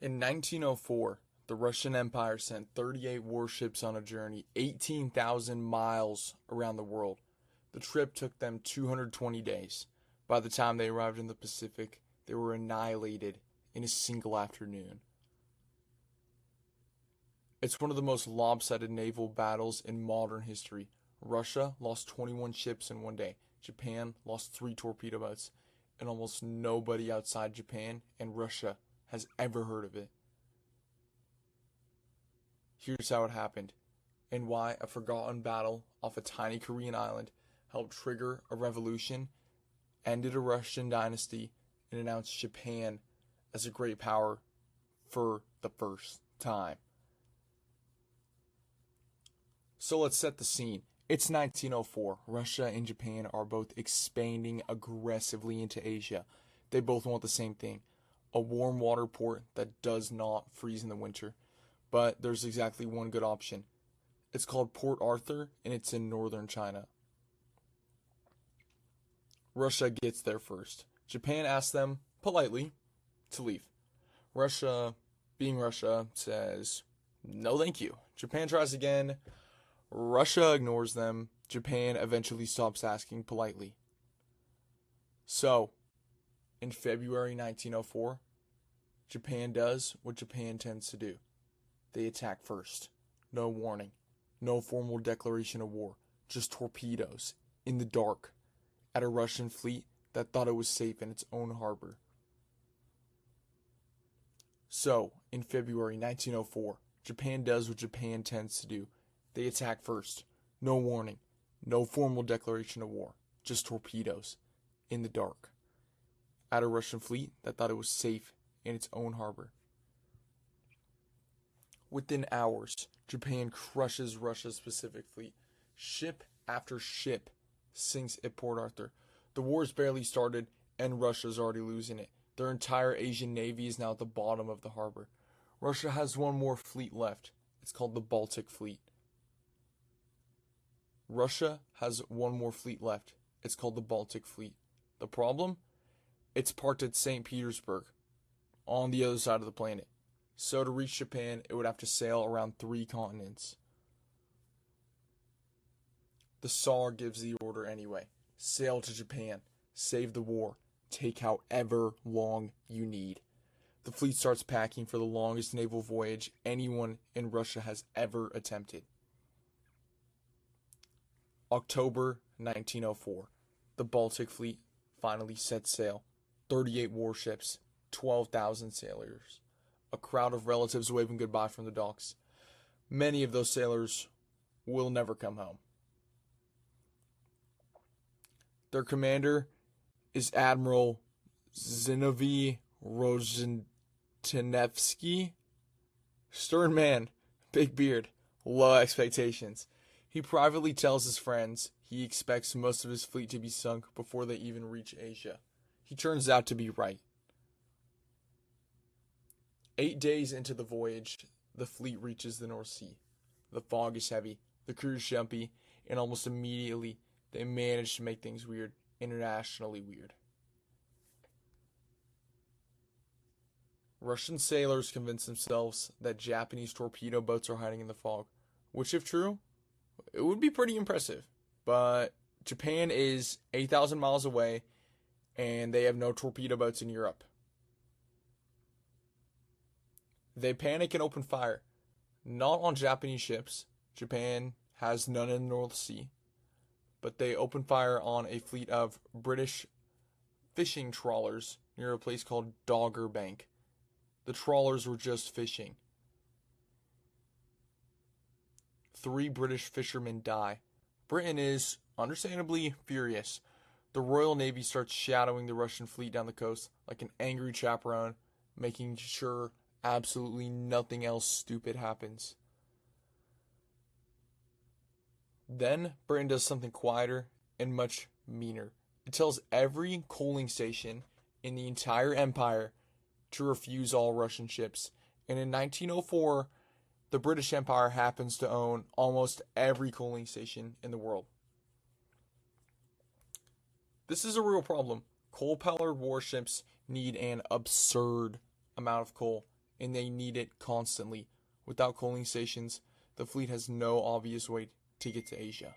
In 1904, the Russian Empire sent 38 warships on a journey 18,000 miles around the world. The trip took them 220 days. By the time they arrived in the Pacific, they were annihilated in a single afternoon. It's one of the most lopsided naval battles in modern history. Russia lost 21 ships in one day. Japan lost 3 torpedo boats. And almost nobody outside Japan and Russia has ever heard of it. Here's how it happened, and why a forgotten battle off a tiny Korean island helped trigger a revolution, ended a Russian dynasty, and announced Japan as a great power for the first time. So let's set the scene. It's 1904. Russia and Japan are both expanding aggressively into Asia. They both want the same thing, a warm water port that does not freeze in the winter. But there's exactly one good option. It's called Port Arthur, and it's in northern China. Russia gets there first. Japan asks them, politely, to leave. Russia, being Russia, says, no thank you. Japan tries again. Russia ignores them. Japan eventually stops asking politely. So, in February 1904, Japan does what Japan tends to do. They attack first. No warning. No formal declaration of war. Just torpedoes, in the dark, at a Russian fleet that thought it was safe in its own harbor. So, in February 1904, Japan does what Japan tends to do. They attack first. No warning. No formal declaration of war. Just torpedoes, in the dark, at a Russian fleet that thought it was safe in its own harbor. Within hours, Japan crushes Russia's Pacific Fleet. Ship after ship sinks at Port Arthur. The war's barely started, and Russia's already losing it. Their entire Asian navy is now at the bottom of the harbor. Russia has one more fleet left. It's called the Baltic Fleet. Russia has one more fleet left. It's called the Baltic Fleet. The problem? It's parked at St. Petersburg, on the other side of the planet. So to reach Japan, it would have to sail around 3 continents. The Tsar gives the order anyway. Sail to Japan. Save the war. Take however long you need. The fleet starts packing for the longest naval voyage anyone in Russia has ever attempted. October 1904. The Baltic Fleet finally sets sail. 38 warships, 12,000 sailors. A crowd of relatives waving goodbye from the docks. Many of those sailors will never come home. Their commander is Admiral Zinovy Rozhentenevsky. Stern man, big beard, low expectations. He privately tells his friends he expects most of his fleet to be sunk before they even reach Asia. He turns out to be right. 8 days into the voyage, the fleet reaches the North Sea. The fog is heavy, the crew is jumpy, and almost immediately they manage to make things weird, internationally weird. Russian sailors convince themselves that Japanese torpedo boats are hiding in the fog, which, if true, it would be pretty impressive. But Japan is 8,000 miles away, and they have no torpedo boats in Europe. They panic and open fire, not on Japanese ships. Japan has none in the North Sea, but they open fire on a fleet of British fishing trawlers near a place called Dogger Bank. The trawlers were just fishing. 3 British fishermen die. Britain is, understandably, furious. The Royal Navy starts shadowing the Russian fleet down the coast like an angry chaperone, making sure absolutely nothing else stupid happens. Then Britain does something quieter and much meaner. It tells every coaling station in the entire empire to refuse all Russian ships. And in 1904, the British Empire happens to own almost every coaling station in the world. This is a real problem. Coal-powered warships need an absurd amount of coal, and they need it constantly. Without coaling stations, the fleet has no obvious way to get to Asia.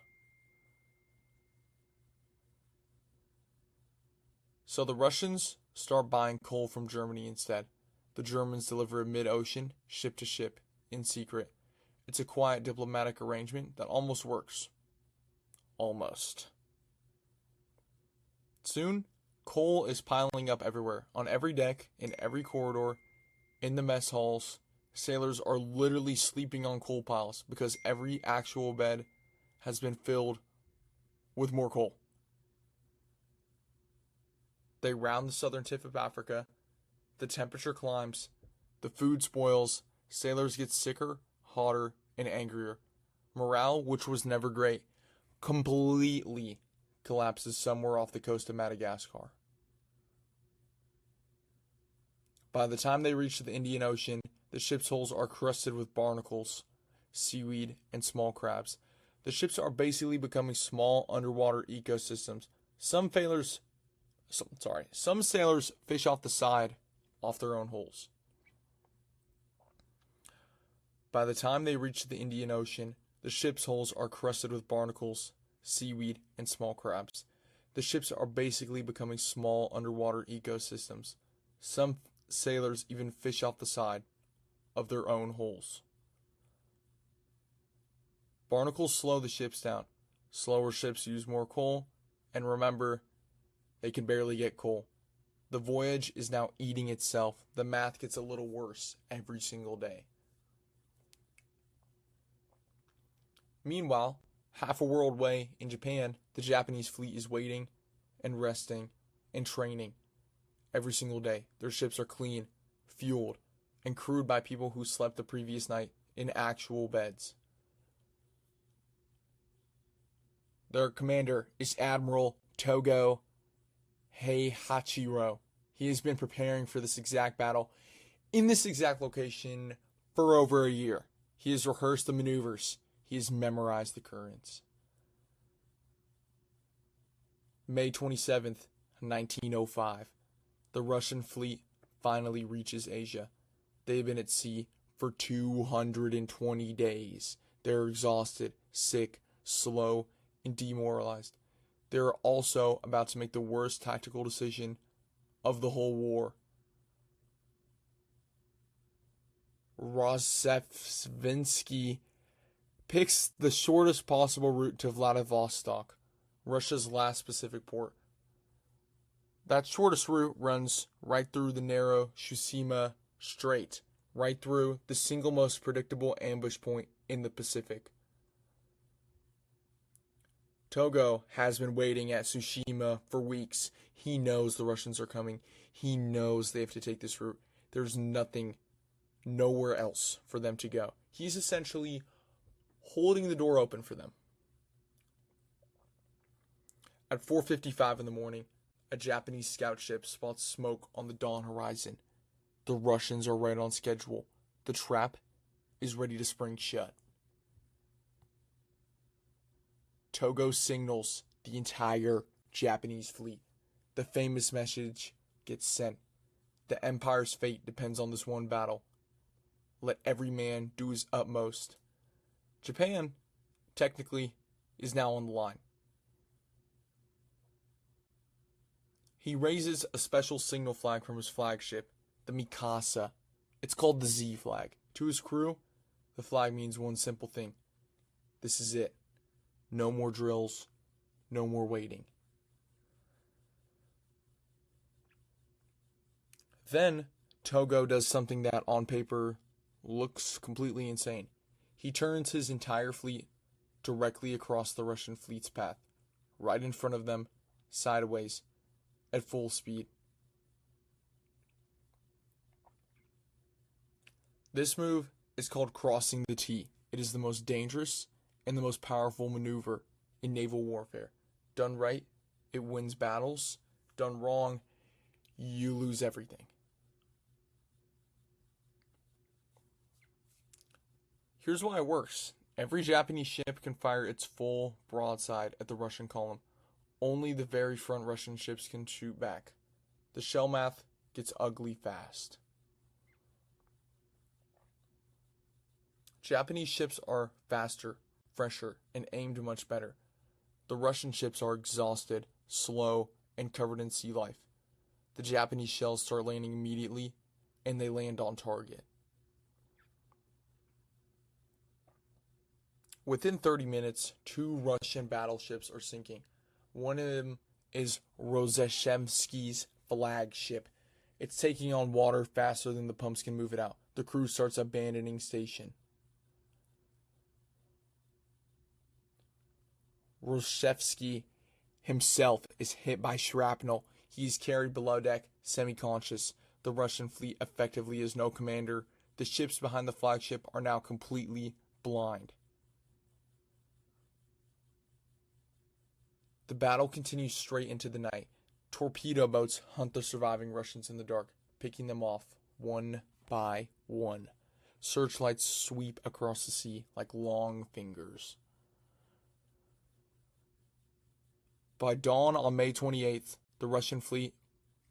So the Russians start buying coal from Germany instead. The Germans deliver it mid-ocean, ship to ship, in secret. It's a quiet diplomatic arrangement that almost works. Almost. Soon, coal is piling up everywhere, on every deck, in every corridor, in the mess halls. Sailors are literally sleeping on coal piles because every actual bed has been filled with more coal. They round the southern tip of Africa. The temperature climbs. The food spoils. Sailors get sicker, hotter, and angrier. Morale, which was never great, completely collapses somewhere off the coast of Madagascar. By the time they reach the Indian Ocean, the ship's hulls are crusted with barnacles, seaweed, and small crabs. The ships are basically becoming small underwater ecosystems. Some sailors fish off the side, off their own hulls. By the time they reach the Indian Ocean, the ship's hulls are crusted with barnacles, seaweed, and small crabs. The ships are basically becoming small underwater ecosystems. Some sailors even fish off the side of their own hulls. Barnacles slow the ships down. Slower ships use more coal, and remember, they can barely get coal. The voyage is now eating itself. The math gets a little worse every single day. Meanwhile, half a world away in Japan, the Japanese fleet is waiting and resting and training every single day. Their ships are clean, fueled, and crewed by people who slept the previous night in actual beds. Their commander is Admiral Togo Heihachiro. He has been preparing for this exact battle in this exact location for over a year. He has rehearsed the maneuvers. He has memorized the currents. May 27th, 1905. The Russian fleet finally reaches Asia. They've been at sea for 220 days. They're exhausted, sick, slow, and demoralized. They're also about to make the worst tactical decision of the whole war. Rozhestvensky picks the shortest possible route to Vladivostok, Russia's last Pacific port. That shortest route runs right through the narrow Tsushima Strait, right through the single most predictable ambush point in the Pacific. Togo has been waiting at Tsushima for weeks. He knows the Russians are coming. He knows they have to take this route. There's nowhere else for them to go. He's essentially holding the door open for them. At 4:55 in the morning, a Japanese scout ship spots smoke on the dawn horizon. The Russians are right on schedule. The trap is ready to spring shut. Togo signals the entire Japanese fleet. The famous message gets sent. The Empire's fate depends on this one battle. Let every man do his utmost. Japan, technically, is now on the line. He raises a special signal flag from his flagship, the Mikasa. It's called the Z flag. To his crew, the flag means one simple thing. This is it. No more drills. No more waiting. Then, Togo does something that on paper looks completely insane. He turns his entire fleet directly across the Russian fleet's path, right in front of them, sideways, at full speed. This move is called crossing the T. It is the most dangerous and the most powerful maneuver in naval warfare. Done right, it wins battles. Done wrong, you lose everything. Here's why it works. Every Japanese ship can fire its full broadside at the Russian column. Only the very front Russian ships can shoot back. The shell math gets ugly fast. Japanese ships are faster, fresher, and aimed much better. The Russian ships are exhausted, slow, and covered in sea life. The Japanese shells start landing immediately, and they land on target. Within 30 minutes, 2 Russian battleships are sinking. One of them is Rozhestvsky's flagship. It's taking on water faster than the pumps can move it out. The crew starts abandoning station. Rozhestvsky himself is hit by shrapnel. He is carried below deck, semi-conscious. The Russian fleet effectively has no commander. The ships behind the flagship are now completely blind. The battle continues straight into the night. Torpedo boats hunt the surviving Russians in the dark, picking them off one by one. Searchlights sweep across the sea like long fingers. By dawn on May 28th, the Russian fleet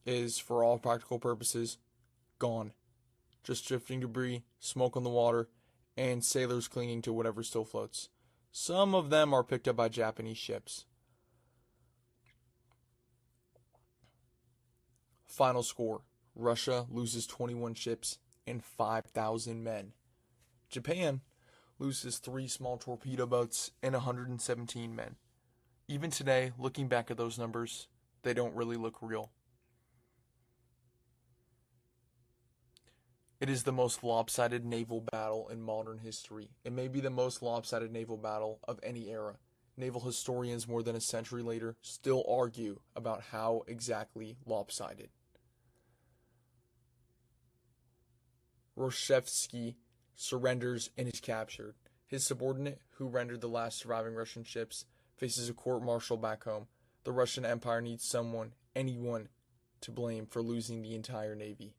is, for all practical purposes, gone. Just drifting debris, smoke on the water, and sailors clinging to whatever still floats. Some of them are picked up by Japanese ships. Final score: Russia loses 21 ships and 5,000 men. Japan loses 3 small torpedo boats and 117 men. Even today, looking back at those numbers, they don't really look real. It is the most lopsided naval battle in modern history. It may be the most lopsided naval battle of any era. Naval historians more than a century later still argue about how exactly lopsided. Rozhestvsky surrenders and is captured. His subordinate, who rendered the last surviving Russian ships, faces a court-martial back home. The Russian Empire needs someone, anyone, to blame for losing the entire navy.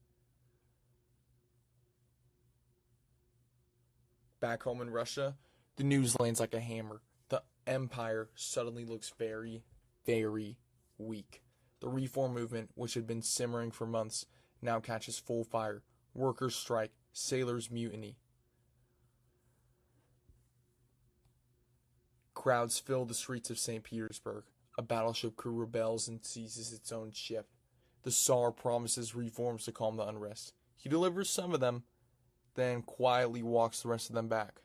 Back home in Russia, the news lands like a hammer. The empire suddenly looks very, very weak. The reform movement, which had been simmering for months, now catches full fire. Workers strike, sailors mutiny. Crowds fill the streets of St. Petersburg. A battleship crew rebels and seizes its own ship. The Tsar promises reforms to calm the unrest. He delivers some of them, then quietly walks the rest of them back.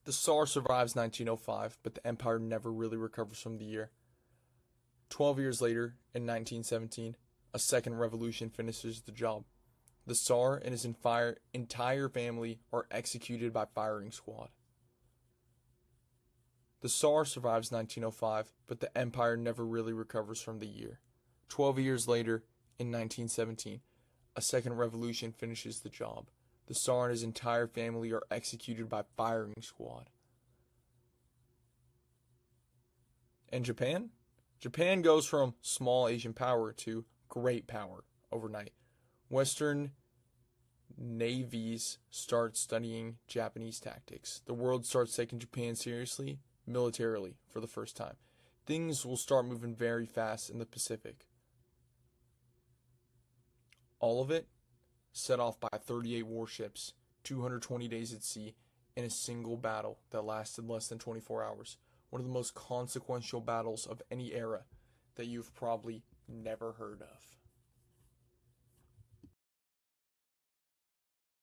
The Tsar survives 1905, but the empire never really recovers from the year. 12 years later, in 1917, a second revolution finishes the job. The Tsar and his entire family are executed by firing squad. The Tsar survives 1905, but the empire never really recovers from the year. 12 years later, in 1917, a second revolution finishes the job. The Tsar and his entire family are executed by firing squad. And Japan? Japan goes from small Asian power to great power overnight. Western navies start studying Japanese tactics. The world starts taking Japan seriously, militarily, for the first time. Things will start moving very fast in the Pacific. All of it set off by 38 warships, 220 days at sea, in a single battle that lasted less than 24 hours. One of the most consequential battles of any era that you've probably never heard of.